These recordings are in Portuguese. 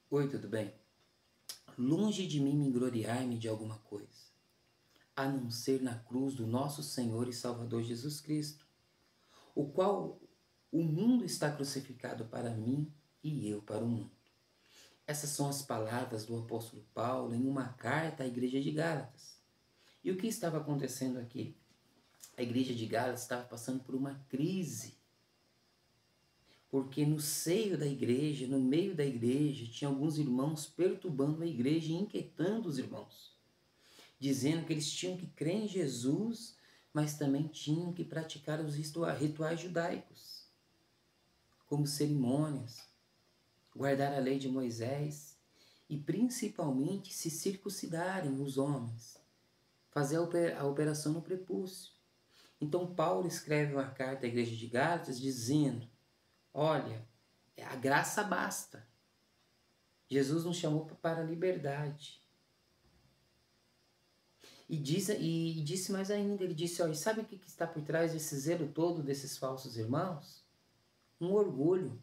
Oi, tudo bem? Longe de mim me gloriar-me de alguma coisa, a não ser na cruz do nosso Senhor e Salvador Jesus Cristo, o qual o mundo está crucificado para mim e eu para o mundo. Essas são as palavras do apóstolo Paulo em uma carta à igreja de Gálatas. E o que estava acontecendo aqui? A igreja de Gálatas estava passando por uma crise, porque no seio da igreja, no meio da igreja, tinha alguns irmãos perturbando a igreja e inquietando os irmãos, dizendo que eles tinham que crer em Jesus, mas também tinham que praticar os rituais judaicos, como cerimônias, guardar a lei de Moisés e principalmente se circuncidarem os homens, fazer a operação no prepúcio. Então Paulo escreve uma carta à igreja de Gálatas dizendo: olha, a graça basta. Jesus nos chamou para a liberdade. E disse mais ainda, ele disse, olha, sabe o que está por trás desse zelo todo desses falsos irmãos? Um orgulho,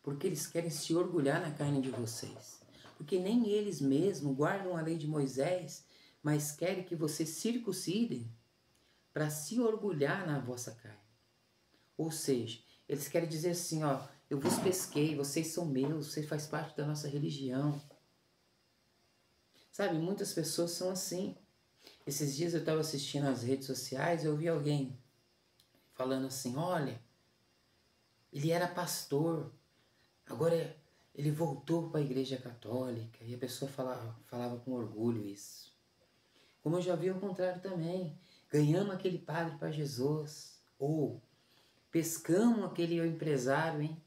porque eles querem se orgulhar na carne de vocês. Porque nem eles mesmos guardam a lei de Moisés, mas querem que vocês circuncidem para se orgulhar na vossa carne. Ou seja, eles querem dizer assim, ó, eu vos pesquei, vocês são meus, vocês fazem parte da nossa religião. Sabe, muitas pessoas são assim. Esses dias eu estava assistindo as redes sociais e eu vi alguém falando assim, olha, ele era pastor, agora ele voltou para a igreja católica. E a pessoa falava com orgulho isso. Como eu já vi ao contrário também, ganhamos aquele padre para Jesus, ou pescamos aquele empresário, hein?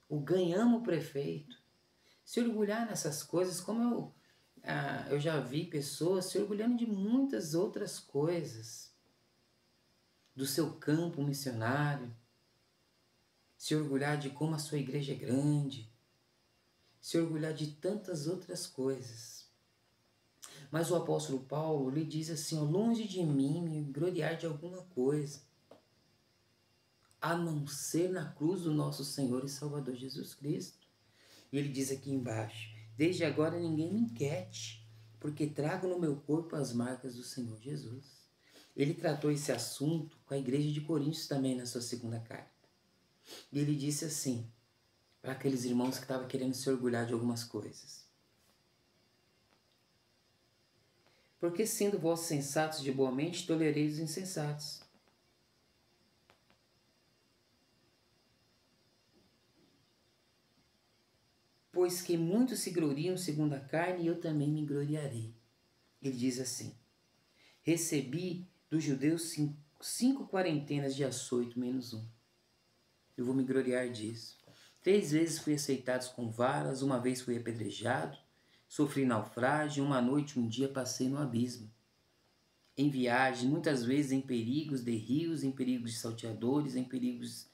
Ou ganhamos o prefeito. Se orgulhar nessas coisas, como eu já vi pessoas se orgulhando de muitas outras coisas, do seu campo missionário, se orgulhar de como a sua igreja é grande, se orgulhar de tantas outras coisas. Mas o apóstolo Paulo lhe diz assim, longe de mim me gloriar de alguma coisa, a não ser na cruz do nosso Senhor e Salvador Jesus Cristo. E ele diz aqui embaixo, desde agora ninguém me inquiete, porque trago no meu corpo as marcas do Senhor Jesus. Ele tratou esse assunto com a igreja de Coríntios também na sua segunda carta. E ele disse assim, para aqueles irmãos que estavam querendo se orgulhar de algumas coisas. Porque sendo vós sensatos de boa mente, tolereis os insensatos. Pois que muitos se gloriam segundo a carne, e eu também me gloriarei. Ele diz assim, recebi dos judeus 5 quarentenas de açoito menos um. Eu vou me gloriar disso. 3 vezes fui aceitado com varas, uma vez fui apedrejado, sofri naufrágio, uma noite, um dia passei no abismo. Em viagem, muitas vezes em perigos de rios, em perigos de salteadores, em perigos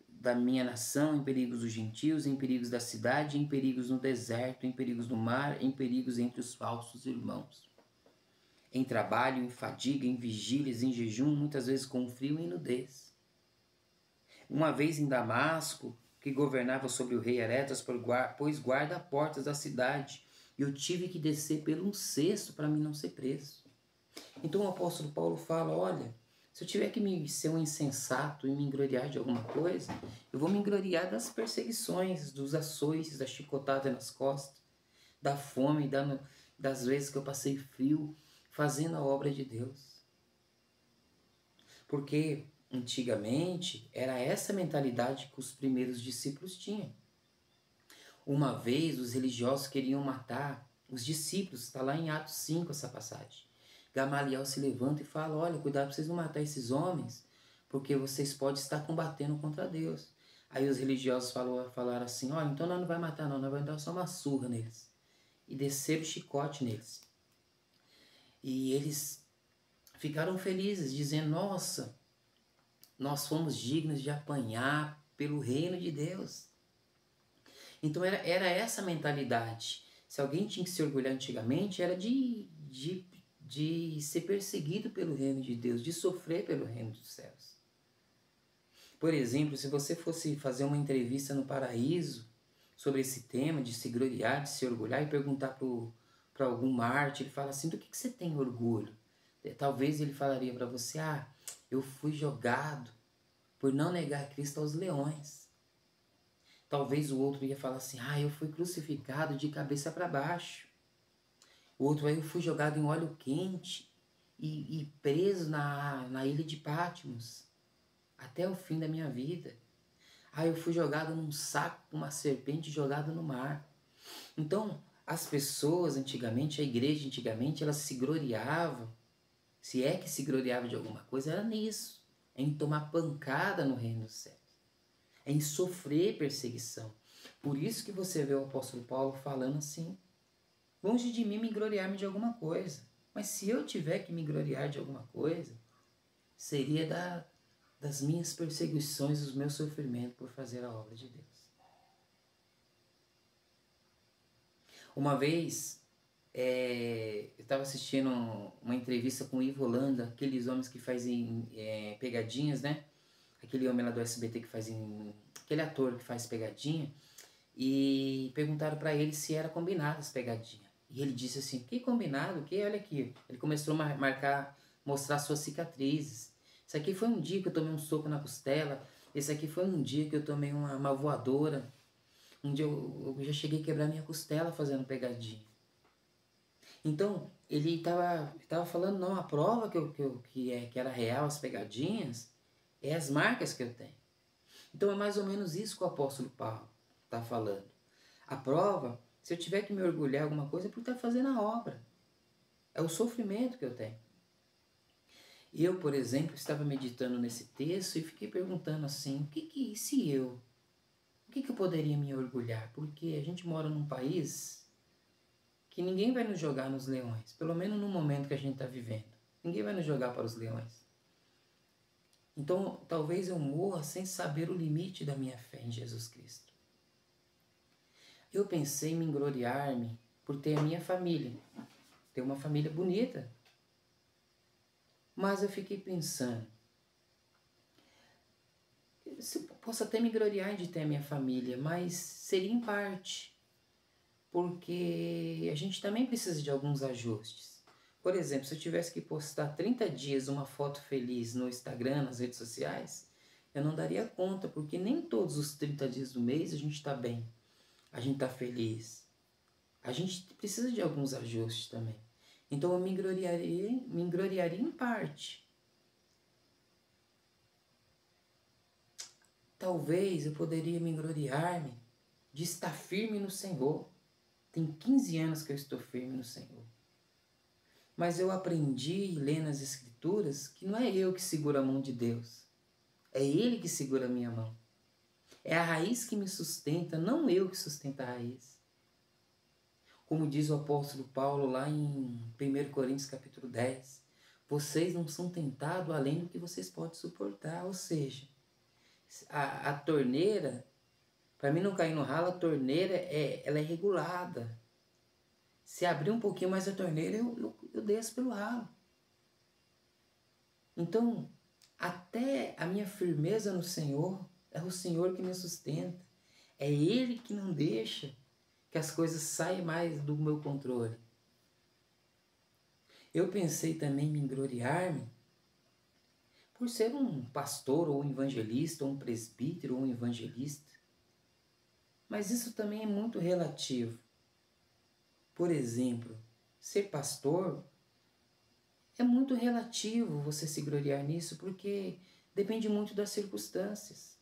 da minha nação, em perigos dos gentios, em perigos da cidade, em perigos no deserto, em perigos no mar, em perigos entre os falsos irmãos. Em trabalho, em fadiga, em vigílias, em jejum, muitas vezes com frio e nudez. Uma vez em Damasco, que governava sobre o rei Aretas, pois guarda as portas da cidade, e eu tive que descer pelo um cesto para mim não ser preso. Então o apóstolo Paulo fala, olha, se eu tiver que ser um insensato e me gloriar de alguma coisa, eu vou me gloriar das perseguições, dos açoites, da chicotada nas costas, da fome, das vezes que eu passei frio fazendo a obra de Deus. Porque antigamente era essa mentalidade que os primeiros discípulos tinham. Uma vez os religiosos queriam matar os discípulos, está lá em Atos 5 essa passagem. Gamaliel se levanta e fala, olha, cuidado para vocês não matar esses homens, porque vocês podem estar combatendo contra Deus. Aí os religiosos falaram assim, olha, então nós não vamos matar não, nós vamos dar só uma surra neles. E desceram o chicote neles. E eles ficaram felizes, dizendo, nossa, nós fomos dignos de apanhar pelo reino de Deus. Então era essa mentalidade. Se alguém tinha que se orgulhar antigamente, era de ser perseguido pelo reino de Deus, de sofrer pelo reino dos céus. Por exemplo, se você fosse fazer uma entrevista no paraíso, sobre esse tema de se gloriar, de se orgulhar, e perguntar para algum mártir, ele fala assim, do que você tem orgulho? Talvez ele falaria para você, eu fui jogado por não negar Cristo aos leões. Talvez o outro ia falar assim, eu fui crucificado de cabeça para baixo. O outro, eu fui jogado em óleo quente e preso na ilha de Patmos até o fim da minha vida. Eu fui jogado num saco com uma serpente, jogado no mar. Então, as pessoas antigamente, a igreja antigamente, elas se gloriavam, se é que se gloriava de alguma coisa, era nisso, em tomar pancada no reino dos céus, em sofrer perseguição. Por isso que você vê o apóstolo Paulo falando assim, longe de mim me gloriar-me de alguma coisa, mas se eu tiver que me gloriar de alguma coisa, seria das minhas perseguições, dos meus sofrimentos por fazer a obra de Deus. Uma vez, eu estava assistindo uma entrevista com o Ivo Holanda, aqueles homens que fazem pegadinhas, né? Aquele homem lá do SBT que aquele ator que faz pegadinha, e perguntaram para ele se era combinado as pegadinhas. E ele disse assim, que combinado? Que? Olha aqui. Ele começou a mostrar suas cicatrizes. Isso aqui foi um dia que eu tomei um soco na costela. Esse aqui foi um dia que eu tomei uma voadora. Um dia eu já cheguei a quebrar minha costela fazendo pegadinha. Então, ele estava falando, não, a prova que era real, as pegadinhas, é as marcas que eu tenho. Então, é mais ou menos isso que o apóstolo Paulo está falando. A prova, se eu tiver que me orgulhar alguma coisa, é por estar fazendo a obra. É o sofrimento que eu tenho. Eu, por exemplo, estava meditando nesse texto e fiquei perguntando assim, o que eu poderia me orgulhar? Porque a gente mora num país que ninguém vai nos jogar nos leões, pelo menos no momento que a gente está vivendo. Ninguém vai nos jogar para os leões. Então, talvez eu morra sem saber o limite da minha fé em Jesus Cristo. Eu pensei em me gloriar-me por ter a minha família, ter uma família bonita. Mas eu fiquei pensando, eu posso até me gloriar de ter a minha família, mas seria em parte, porque a gente também precisa de alguns ajustes. Por exemplo, se eu tivesse que postar 30 dias uma foto feliz no Instagram, nas redes sociais, eu não daria conta, porque nem todos os 30 dias do mês a gente está bem, a gente está feliz. A gente precisa de alguns ajustes também. Então eu me gloriaria em parte. Talvez eu poderia me gloriar-me de estar firme no Senhor. Tem 15 anos que eu estou firme no Senhor. Mas eu aprendi, lendo as Escrituras, que não é eu que seguro a mão de Deus. É Ele que segura a minha mão. É a raiz que me sustenta, não eu que sustento a raiz. Como diz o apóstolo Paulo lá em 1 Coríntios capítulo 10, vocês não são tentados além do que vocês podem suportar. Ou seja, a torneira, para mim não cair no ralo, a torneira ela é regulada. Se abrir um pouquinho mais a torneira, eu desço pelo ralo. Então, até a minha firmeza no Senhor, é o Senhor que me sustenta. É Ele que não deixa que as coisas saiam mais do meu controle. Eu pensei também em me gloriar-me por ser um pastor, ou um evangelista, ou um presbítero, ou um evangelista. Mas isso também é muito relativo. Por exemplo, ser pastor é muito relativo você se gloriar nisso, porque depende muito das circunstâncias.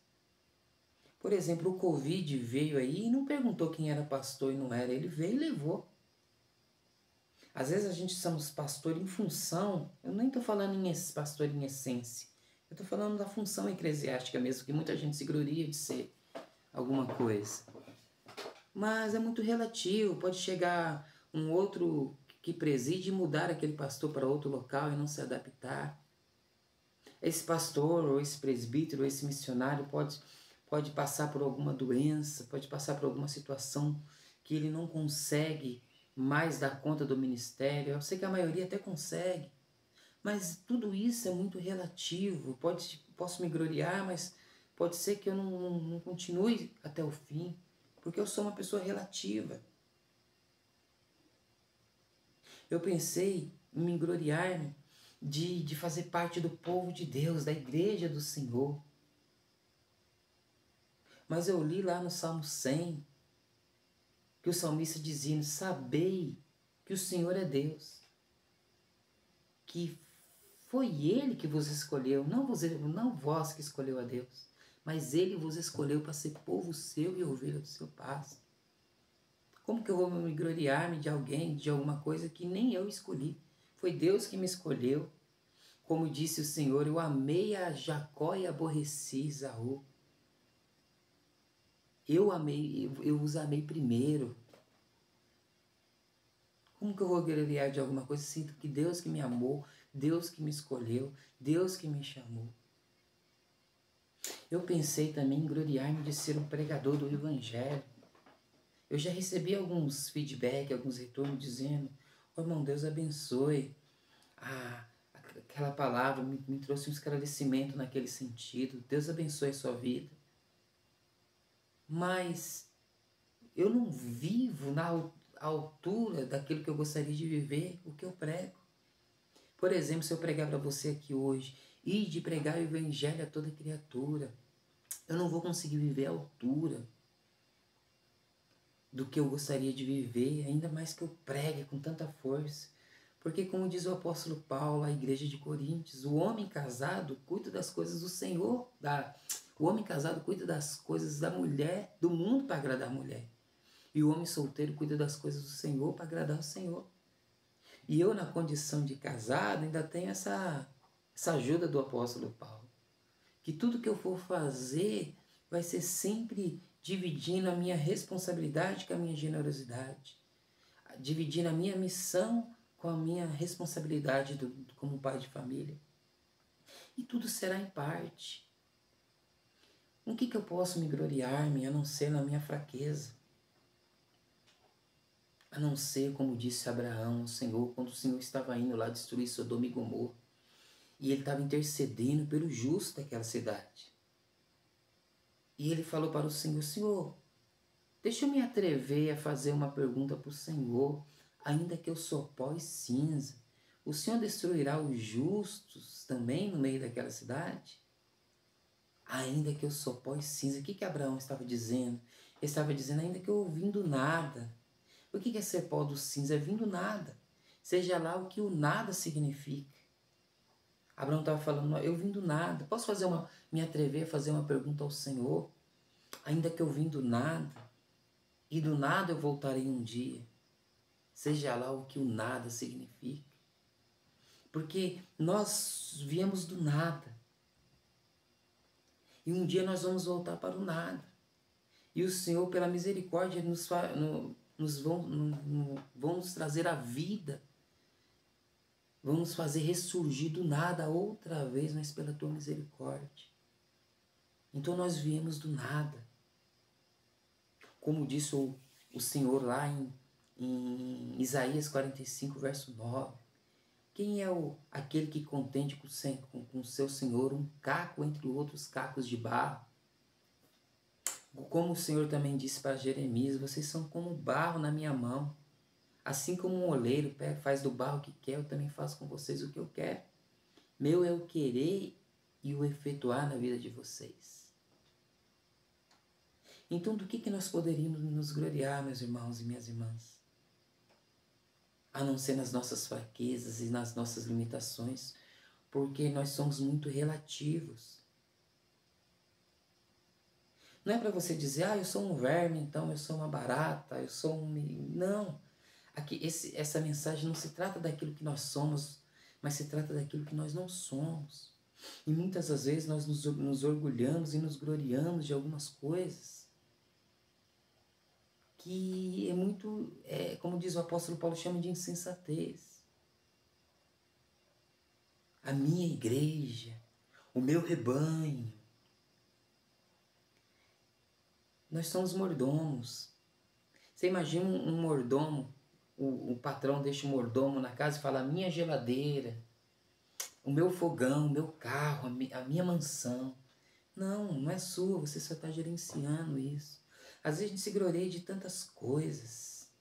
Por exemplo, o Covid veio aí e não perguntou quem era pastor e não era. Ele veio e levou. Às vezes a gente somos pastor em função, eu nem estou falando em pastor em essência, eu estou falando da função eclesiástica mesmo, que muita gente se gloria de ser alguma coisa. Mas é muito relativo, pode chegar um outro que preside e mudar aquele pastor para outro local e não se adaptar. Esse pastor, ou esse presbítero, ou esse missionário pode passar por alguma doença, pode passar por alguma situação que ele não consegue mais dar conta do ministério. Eu sei que a maioria até consegue, mas tudo isso é muito relativo. Posso me gloriar, mas pode ser que eu não continue até o fim, porque eu sou uma pessoa relativa. Eu pensei em me gloriar de fazer parte do povo de Deus, da igreja do Senhor. Mas eu li lá no Salmo 100, que o salmista dizia: sabei que o Senhor é Deus, que foi Ele que vos escolheu, não vós que escolheu a Deus, mas Ele vos escolheu para ser povo seu e ovelha do seu pasto. Como que eu vou me gloriar-me de alguém, de alguma coisa que nem eu escolhi? Foi Deus que me escolheu. Como disse o Senhor, eu amei a Jacó e aborreci Esaú. Eu os amei primeiro. Como que eu vou gloriar de alguma coisa? Sinto que Deus que me amou, Deus que me escolheu, Deus que me chamou. Eu pensei também em gloriar-me de ser um pregador do Evangelho. Eu já recebi alguns feedback, alguns retornos dizendo: oh, irmão, Deus abençoe. Aquela palavra me trouxe um esclarecimento naquele sentido. Deus abençoe a sua vida. Mas eu não vivo na altura daquilo que eu gostaria de viver, o que eu prego. Por exemplo, se eu pregar para você aqui hoje, e de pregar o Evangelho a toda criatura, eu não vou conseguir viver a altura do que eu gostaria de viver, ainda mais que eu pregue com tanta força. Porque, como diz o apóstolo Paulo à igreja de Coríntios, o homem casado cuida das coisas do Senhor, o homem casado cuida das coisas da mulher, do mundo para agradar a mulher. E o homem solteiro cuida das coisas do Senhor para agradar o Senhor. E eu, na condição de casado, ainda tenho essa ajuda do apóstolo Paulo. Que tudo que eu for fazer vai ser sempre dividindo a minha responsabilidade com a minha generosidade. Dividindo a minha missão com a minha responsabilidade como pai de família. E tudo será em parte. No que eu posso me gloriar-me a não ser na minha fraqueza? A não ser, como disse Abraão, o Senhor, quando o Senhor estava indo lá destruir Sodoma e Gomorra. E ele estava intercedendo pelo justo daquela cidade. E ele falou para o Senhor: Senhor, deixa eu me atrever a fazer uma pergunta para o Senhor. Ainda que eu sou pó e cinza, o Senhor destruirá os justos também no meio daquela cidade? Ainda que eu sou pó e cinza. O que Abraão estava dizendo? Ele estava dizendo: ainda que eu vim do nada. O que é ser pó do cinza? É vir do nada. Seja lá o que o nada significa. Abraão estava falando: eu vim do nada. Posso me atrever a fazer uma pergunta ao Senhor? Ainda que eu vim do nada, e do nada eu voltarei um dia. Seja lá o que o nada significa. Porque nós viemos do nada. E um dia nós vamos voltar para o nada. E o Senhor, pela misericórdia, vão nos trazer a vida. Vão nos fazer ressurgir do nada outra vez, mas pela tua misericórdia. Então nós viemos do nada. Como disse o Senhor lá em Isaías 45, verso 9. Quem é aquele que contende com o seu Senhor um caco entre outros cacos de barro? Como o Senhor também disse para Jeremias: vocês são como barro na minha mão. Assim como um oleiro faz do barro o que quer, eu também faço com vocês o que eu quero. Meu é o querer e o efetuar na vida de vocês. Então, do que nós poderíamos nos gloriar, meus irmãos e minhas irmãs? A não ser nas nossas fraquezas e nas nossas limitações, porque nós somos muito relativos. Não é para você dizer: eu sou um verme, então eu sou uma barata, eu sou um... Não. Aqui, essa mensagem não se trata daquilo que nós somos, mas se trata daquilo que nós não somos. E muitas das vezes nós nos orgulhamos e nos gloriamos de algumas coisas que como diz o apóstolo Paulo, chama de insensatez. A minha igreja, o meu rebanho. Nós somos mordomos. Você imagina um mordomo, o patrão deixa o mordomo na casa e fala: a minha geladeira, o meu fogão, o meu carro, a minha mansão. Não é sua, você só está gerenciando isso. Às vezes a gente se gloria de tantas coisas.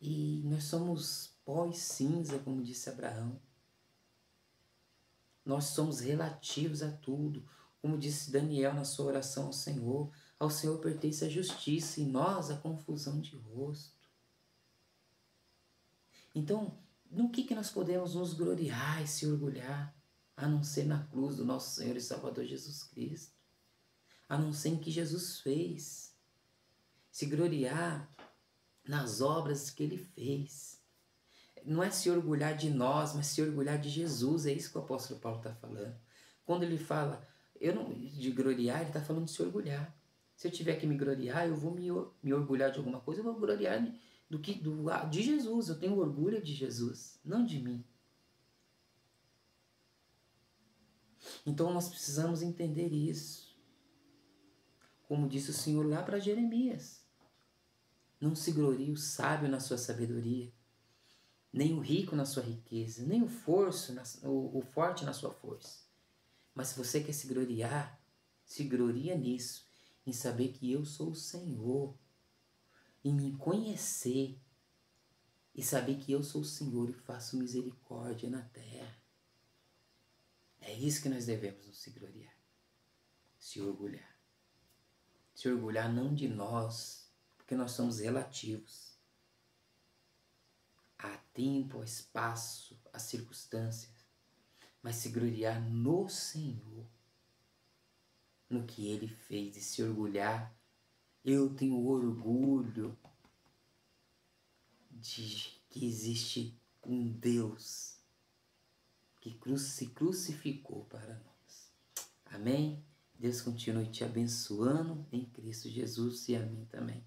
E nós somos pó e cinza, como disse Abraão. Nós somos relativos a tudo. Como disse Daniel na sua oração ao Senhor pertence a justiça e nós a confusão de rosto. Então, no que nós podemos nos gloriar e se orgulhar, a não ser na cruz do nosso Senhor e Salvador Jesus Cristo? A não ser em que Jesus fez. Se gloriar nas obras que Ele fez. Não é se orgulhar de nós, mas se orgulhar de Jesus. É isso que o apóstolo Paulo está falando. Quando ele fala de gloriar, ele está falando de se orgulhar. Se eu tiver que me gloriar, eu vou me orgulhar de alguma coisa, eu vou gloriar de Jesus. Eu tenho orgulho de Jesus, não de mim. Então nós precisamos entender isso. Como disse o Senhor lá para Jeremias. Não se glorie o sábio na sua sabedoria, nem o rico na sua riqueza, nem o forte na sua força. Mas se você quer se gloriar, se gloria nisso, em saber que eu sou o Senhor, em me conhecer e saber que eu sou o Senhor e faço misericórdia na terra. É isso que nós devemos nos se gloriar, se orgulhar. Se orgulhar não de nós, porque nós somos relativos. Há tempo, há espaço, há circunstâncias, mas se gloriar no Senhor, no que Ele fez, e se orgulhar. Eu tenho orgulho de que existe um Deus que se crucificou para nós. Amém? Deus continue te abençoando em Cristo Jesus e a mim também.